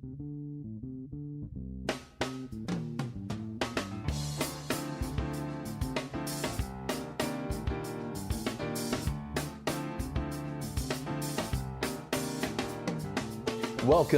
Welcome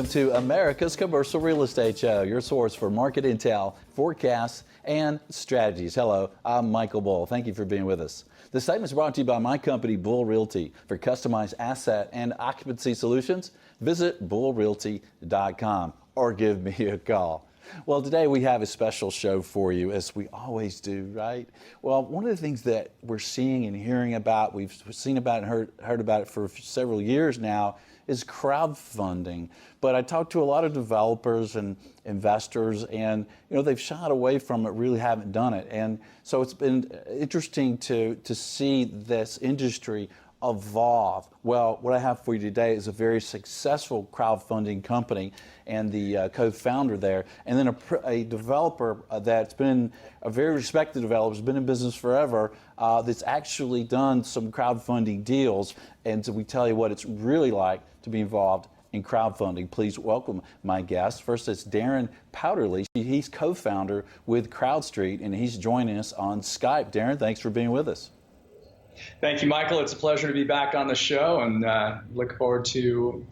to America's Commercial Real Estate Show, your source for market intel, forecasts, and strategies. Hello, I'm Michael Bull. Thank you for being with us. The segment is brought to you by my company, Bull Realty. For customized asset and occupancy solutions, visit bullrealty.com or give me a call. Well, today we have a special show for you, as we always do, right? Well, one of the things that we're seeing and hearing about, we've seen about and heard about it for several years now, is crowdfunding. But I talked to a lot of developers and investors, and they've shied away from it, really haven't done it. And so it's been interesting to see this industry evolve. Well, what I have for you today is a very successful crowdfunding company and the co-founder there, and then a developer that's been a very respected developer, has been in business forever, that's actually done some crowdfunding deals. And so we tell you what it's really like to be involved in crowdfunding. Please welcome my guest. First, it's Darren Powderly. He's co-founder with CrowdStreet, and he's joining us on Skype. Darren, thanks for being with us. Thank you, Michael. It's a pleasure to be back on the show, and look forward to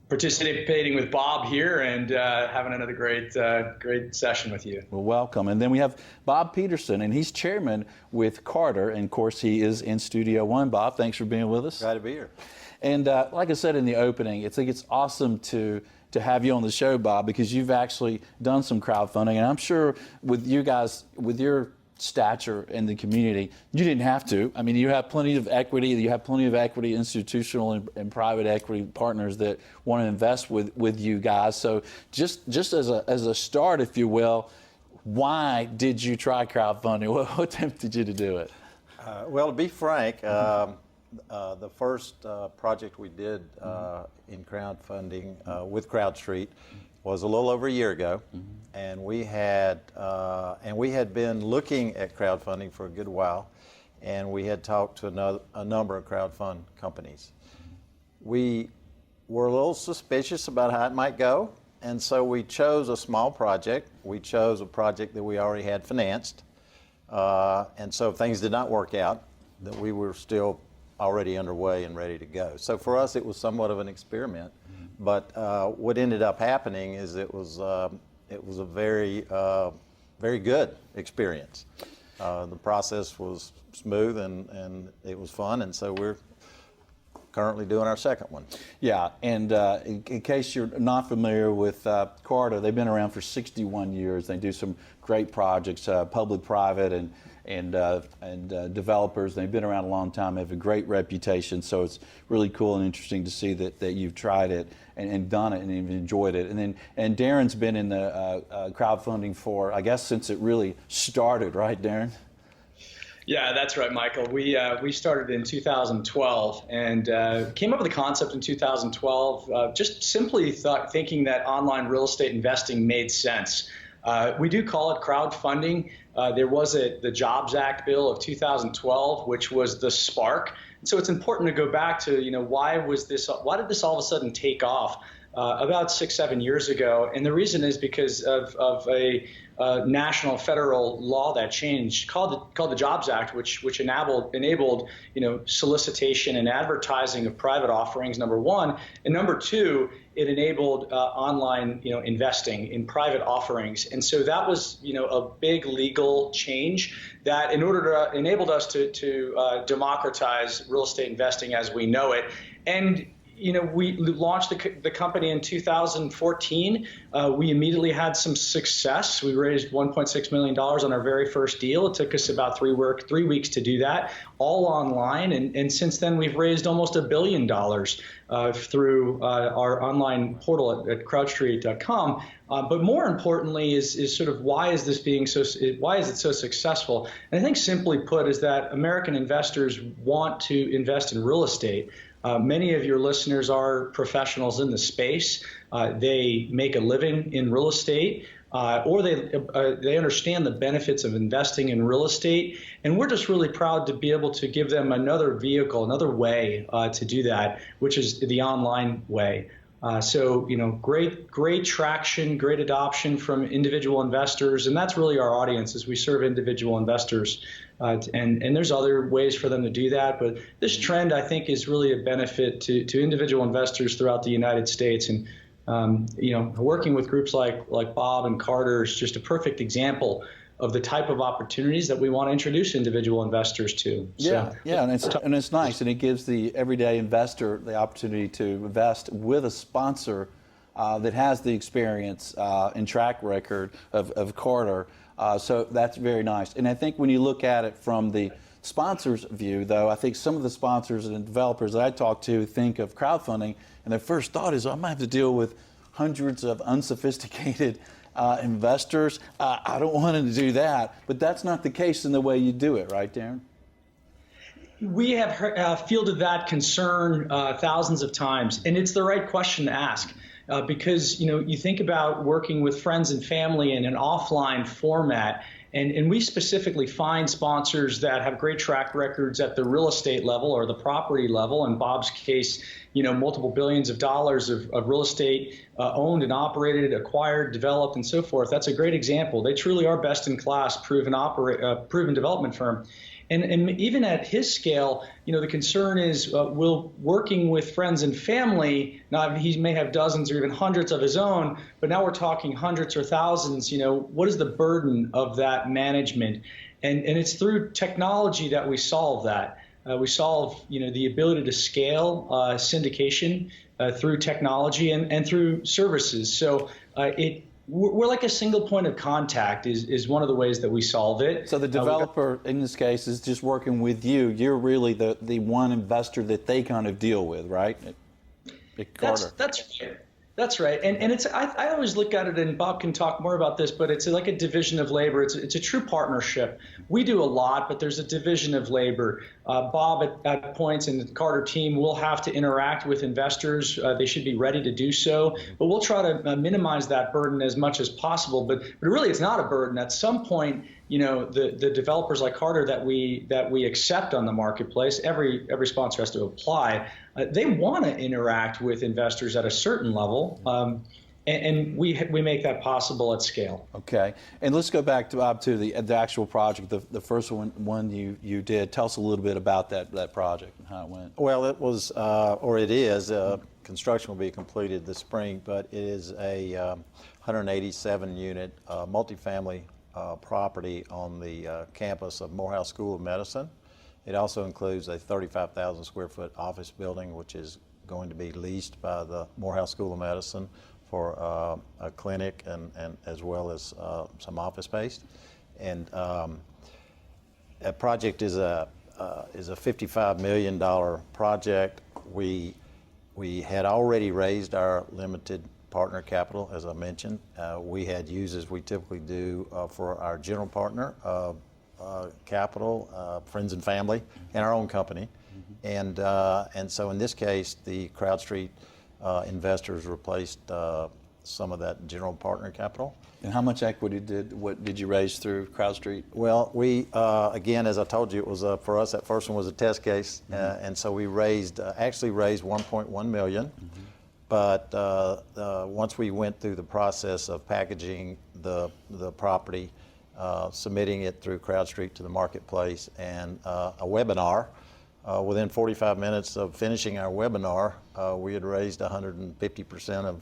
participating with Bob here and having another great session with you. Well, welcome. And then we have Bob Peterson, and he's chairman with Carter, and of course he is in Studio One. Bob, thanks for being with us. Glad to be here. And like I said in the opening, I think it's awesome to have you on the show, Bob, because you've actually done some crowdfunding, and I'm sure with you guys, with your stature in the community, you didn't have to. I mean, you have plenty of equity. You have plenty of equity, institutional and private equity partners that want to invest with you guys. So just as a start, if you will, why did you try crowdfunding? What tempted you to do it? Well, to be frank, the first project we did in crowdfunding with CrowdStreet was a little over a year ago, and we had been looking at crowdfunding for a good while, and we had talked to a number of crowdfund companies. We were a little suspicious about how it might go, and so we chose a small project. We chose a project that we already had financed, and so if things did not work out, that we were still already underway and ready to go. So for us, it was somewhat of an experiment. But what ended up happening is it was a very good experience. The process was smooth and it was fun, and so we're currently doing our second one. Yeah, and in case you're not familiar with Carter, they've been around for 61 years. They do some great projects, public-private, and developers. They've been around a long time. They have a great reputation, so it's really cool and interesting to see that you've tried it and done it and you've enjoyed it. And Darren's been in the crowdfunding for, I guess, since it really started, right, Darren? Yeah, that's right, Michael. We started in 2012 and came up with the concept in 2012, just simply thinking that online real estate investing made sense. We do call it crowdfunding. There was the Jobs Act bill of 2012, which was the spark. And so it's important to go back to, why did this all of a sudden take off about 6-7 years ago? And the reason is because of a national federal law that changed called the Jobs Act, which enabled solicitation and advertising of private offerings, number one, and number two, it enabled online investing in private offerings. And so that was a big legal change that enabled us to democratize real estate investing as we know it. And we launched the company in 2014. We immediately had some success. We raised $1.6 million on our very first deal. It took us about 3 weeks to do that, all online. And since then, we've raised almost $1 billion through our online portal at CrowdStreet.com. But more importantly is sort of why is it so successful? And I think simply put is that American investors want to invest in real estate. Many of your listeners are professionals in the space. They make a living in real estate, or they understand the benefits of investing in real estate. And we're just really proud to be able to give them another vehicle, another way to do that, which is the online way. So, great traction, great adoption from individual investors, and that's really our audience, is we serve individual investors, and there's other ways for them to do that. But this trend, I think, is really a benefit to individual investors throughout the United States, and working with groups like Bob and Carter is just a perfect example of the type of opportunities that we want to introduce individual investors to. And it's nice, and it gives the everyday investor the opportunity to invest with a sponsor that has the experience and track record of Carter. So that's very nice. And I think when you look at it from the sponsor's view, though, I think some of the sponsors and developers that I talk to think of crowdfunding, and their first thought is, I might have to deal with hundreds of unsophisticated investors. I don't want to do that, but that's not the case in the way you do it, right, Darren? We have fielded that concern thousands of times, and it's the right question to ask because you think about working with friends and family in an offline format, and we specifically find sponsors that have great track records at the real estate level or the property level. In Bob's case, multiple billions of dollars of real estate owned and operated, acquired, developed, and so forth. That's a great example. They truly are best in class, proven development firm. And even at his scale, the concern is, will working with friends and family, now he may have dozens or even hundreds of his own, but now we're talking hundreds or thousands, what is the burden of that management? And it's through technology that we solve that. We solve, the ability to scale syndication through technology and through services. So we're like a single point of contact is one of the ways that we solve it. So the developer in this case is just working with you. You're really the one investor that they kind of deal with, right? At Carter. That's right. That's right. And it's I always look at it, and Bob can talk more about this, but it's like a division of labor. It's a true partnership. We do a lot, but there's a division of labor. Bob at points and the Carter team will have to interact with investors. They should be ready to do so, but we'll try to minimize that burden as much as possible. But really, it's not a burden. At some point, the developers like Carter that we accept on the marketplace, every sponsor has to apply. They want to interact with investors at a certain level, and we make that possible at scale. Okay, and let's go back to Bob to the actual project, the first one you did. Tell us a little bit about that project and how it went. Well, it was, or it is, construction will be completed this spring, but it is a 187-unit multifamily property on the campus of Morehouse School of Medicine. It also includes a 35,000 square foot office building, which is going to be leased by the Morehouse School of Medicine for a clinic and as well as some office space. And that project is a $55 million project. We had already raised our limited partner capital, as I mentioned. We had used, as we typically do, for our general partner capital, friends and family, and our own company. And so in this case, the CrowdStreet investors replaced some of that general partner capital. And how much equity did you raise through CrowdStreet? Well, we again, as I told you, it was for us. That first one was a test case, and so we actually raised 1.1 million. But once we went through the process of packaging the property, submitting it through CrowdStreet to the marketplace, and a webinar, within 45 minutes of finishing our webinar, we had raised 150% of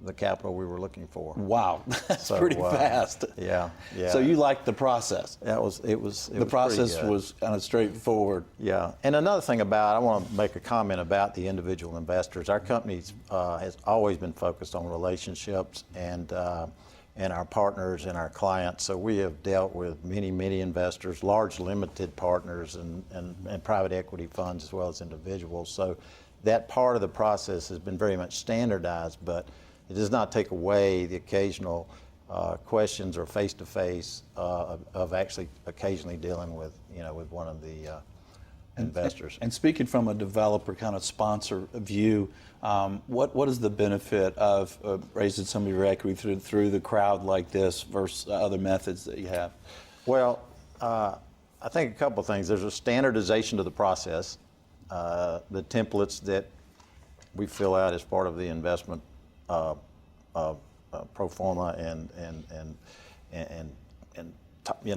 the capital we were looking for. Wow, that's pretty fast. Yeah. So you liked the process? The process was kind of straightforward. Yeah, and another thing I want to make a comment about the individual investors. Our company has always been focused on relationships and our partners and our clients. So we have dealt with many investors, large limited partners and private equity funds as well as individuals. So that part of the process has been very much standardized, but it does not take away the occasional questions or face-to-face of actually occasionally dealing with one of the investors. And speaking from a developer kind of sponsor view, what is the benefit of raising some of your equity through the crowd like this versus other methods that you have? Well, I think a couple of things. There's a standardization to the process. The templates that we fill out as part of the investment pro forma and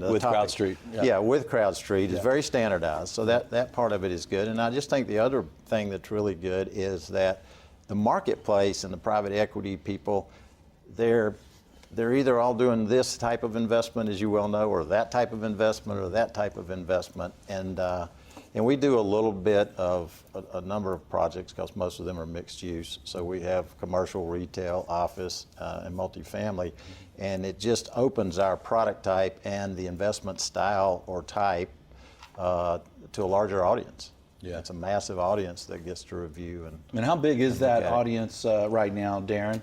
with CrowdStreet. Yeah, with CrowdStreet. It's very standardized, so that part of it is good. And I just think the other thing that's really good is that the marketplace and the private equity people, they're either all doing this type of investment, as you well know, or that type of investment, or that type of investment. And we do a little bit of a number of projects because most of them are mixed use. So we have commercial, retail, office, and multifamily. And it just opens our product type and the investment style or type to a larger audience. Yeah. It's a massive audience that gets to review. And how big is that audience right now, Darren?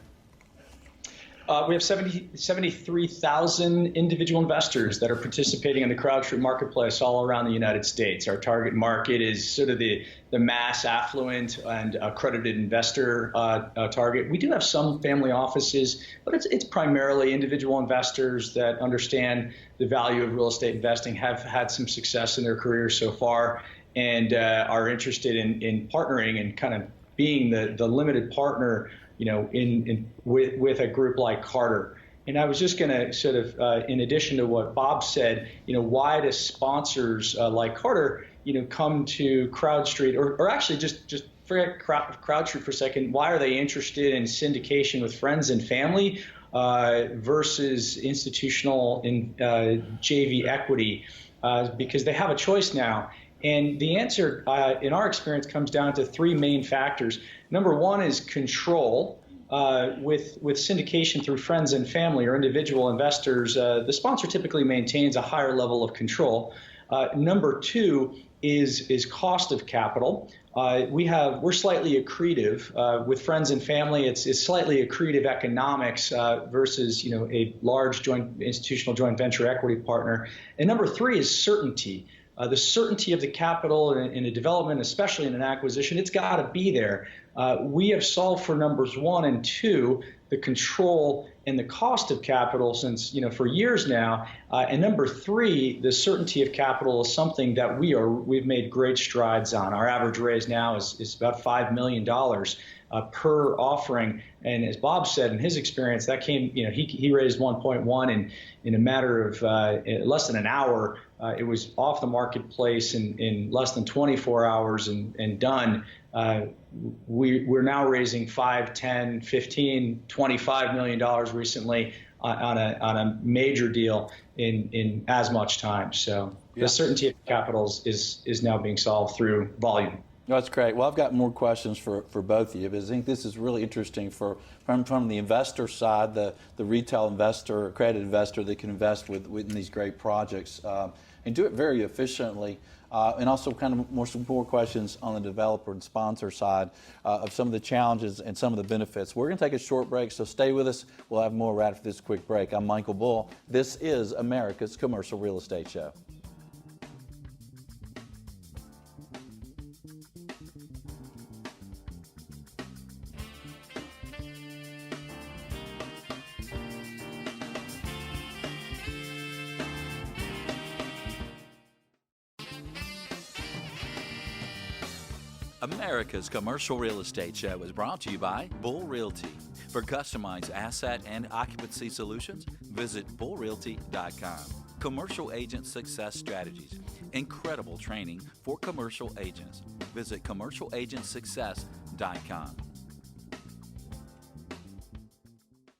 We have 73,000 individual investors that are participating in the CrowdStreet marketplace all around the United States. Our target market is sort of the mass affluent and accredited investor target. We do have some family offices, but it's primarily individual investors that understand the value of real estate investing, have had some success in their careers so far, and are interested in partnering and kind of being the limited partner, with a group like Carter. And I was just going to sort of, in addition to what Bob said, why do sponsors like Carter, come to CrowdStreet, or actually just forget CrowdStreet for a second. Why are they interested in syndication with friends and family versus institutional JV equity? Because they have a choice now. And the answer, in our experience, comes down to three main factors. Number one is control. With syndication through friends and family or individual investors, the sponsor typically maintains a higher level of control. Number two is cost of capital. We're slightly accretive with friends and family. It's slightly accretive economics versus a large institutional joint venture equity partner. And number three is certainty. The certainty of the capital in a development, especially in an acquisition, it's got to be there. We have solved for numbers one and two, the control and the cost of capital since, for years now. And number three, the certainty of capital is something that we've made great strides on. Our average raise now is about $5 million per offering. And as Bob said, in his experience, that came, he raised 1.1 in a matter of less than an hour. It was off the marketplace in less than 24 hours and done. We're now raising $5, $10, $15, $25 million recently on a major deal in as much time. So the certainty of capitals is now being solved through volume. That's great. Well, I've got more questions for both of you, because I think this is really interesting from the investor side, the retail investor, accredited investor that can invest within these great projects and do it very efficiently. And also kind of some more questions on the developer and sponsor side of some of the challenges and some of the benefits. We're going to take a short break, so stay with us. We'll have more right after this quick break. I'm Michael Bull. This is America's Commercial Real Estate Show. America's Commercial Real Estate Show is brought to you by Bull Realty. For customized asset and occupancy solutions, visit bullrealty.com. Commercial Agent Success Strategies. Incredible training for commercial agents. Visit commercialagentsuccess.com.